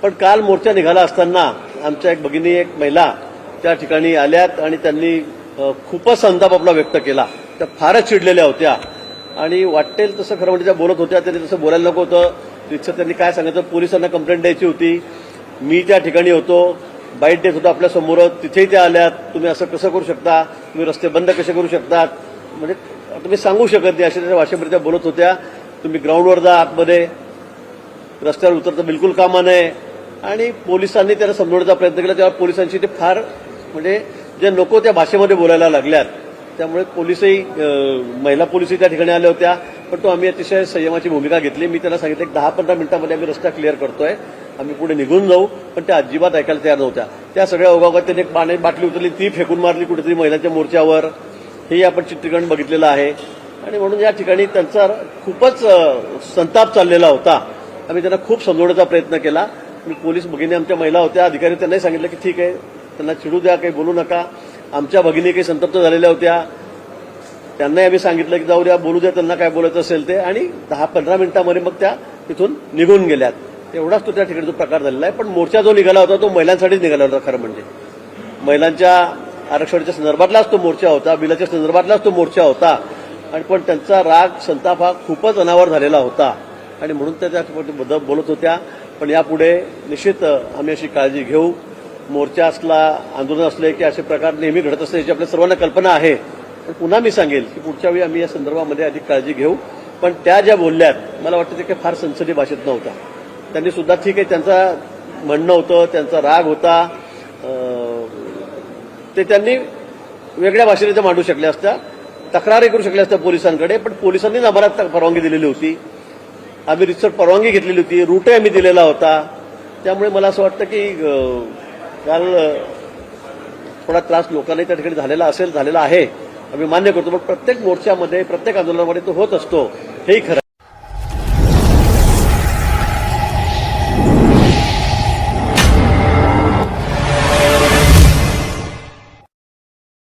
पण काल मोर्चा निघाला असताना आमच्या एक भगिनी, एक महिला त्या ठिकाणी आल्यात आणि त्यांनी खूपच संताप आपला व्यक्त केला. त्या फारच चिडलेल्या होत्या आणि वाटेल तसं खरं म्हणजे त्या बोलत होत्या. त्यांनी तसं बोलायला नको होतं. तिथं त्यांनी काय सांगितलं, पोलिसांना कंप्लेंट द्यायची होती. मी त्या ठिकाणी होतो, बाईट देत होतो आपल्या समोरच. तिथेही त्या आल्यात. तुम्ही असं कसं करू शकता, तुम्ही रस्ते बंद कसे करू शकतात, म्हणजे तुम्ही सांगू शकत नाही अशा त्या भाषेमध्ये त्या बोलत होत्या. तुम्ही ग्राउंडवर जा, आतमध्ये रस्त्यावर उतरतं बिलकुल कामा नये. आणि पोलिसांनी त्याला समजवण्याचा प्रयत्न केला. तेव्हा पोलिसांची ते फार म्हणजे जे नको त्या भाषेमध्ये बोलायला लागल्यात. त्यामुळे पोलिसही, महिला पोलिसही त्या ठिकाणी आल्या होत्या. पण तो आम्ही अतिशय संयमाची भूमिका घेतली. मी त्यांना सांगितलं एक 10-15 मिनिटांमध्ये आम्ही रस्ता क्लिअर करतोय, आम्ही पुढे निघून जाऊ. पण त्या अजिबात ऐकायला तयार नव्हत्या. त्या सगळ्या ओघात त्यांनी एक पाणी बाटली उचलली, ती फेकून मारली कुठेतरी महिलांच्या मोर्चावर. हेही आपण चित्रीकरण बघितलेलं आहे. आणि म्हणून या ठिकाणी त्यांचा खूपच संताप चाललेला होता. आम्ही त्यांना खूप समजवण्याचा प्रयत्न केला. मी पोलीस भगिनी, आमच्या महिला होत्या, अधिकारी त्यांनाही सांगितलं की ठीक आहे, त्यांना चिडू द्या, काही बोलू नका. आमच्या भगिनी काही संतप्त झालेल्या होत्या, त्यांनाही आम्ही सांगितलं की जाऊ द्या, बोलू द्या, त्यांना काय बोलायचं असेल ते. आणि 10-15 मिनिटांमध्ये मग त्या तिथून निघून गेल्यात. एवढाच तो त्या ठिकाणी जो प्रकार झालेला आहे. पण मोर्चा जो निघाला होता तो महिलांसाठीच निघाला होता. खरं म्हणजे महिलांच्या आरक्षणाच्या संदर्भातलाच तो मोर्चा होता, बिलाच्या संदर्भातलाच तो मोर्चा होता. आणि पण त्यांचा राग, संताप हा खूपच अनावर झालेला होता आणि म्हणून त्या बोलत होत्या. पण यापुढे निश्चित आम्ही अशी काळजी घेऊ. मोर्चा असला, आंदोलन असले की असे प्रकार नेहमी घडत असते याची आपल्या सर्वांना कल्पना आहे. पण पुन्हा मी सांगेल की पुढच्या वेळी आम्ही या संदर्भामध्ये अधिक काळजी घेऊ. पण त्या ज्या बोलल्यात, मला वाटतं ते काही फार संसदीय भाषेत नव्हता. त्यांनी सुद्धा ठीक आहे, त्यांचा म्हणणं होतं, त्यांचा राग होता, ते त्यांनी वेगळ्या भाषेने त्या मांडू शकल्या असत्या, तक्रारही करू शकल्या असत्या पोलिसांकडे. पण पोलिसांनीच आम्हाला परवानगी दिलेली होती, आम्ही रितसर परवानगी घेतलेली होती, रूटही आम्ही दिलेला होता. त्यामुळे मला असं वाटतं की काल थोडा त्रास लोकांनाही त्या ठिकाणी झालेला आहे, आम्ही मान्य करतो. पण प्रत्येक मोर्चामध्ये, प्रत्येक आंदोलनामध्ये तो होत असतो, हेही खरं.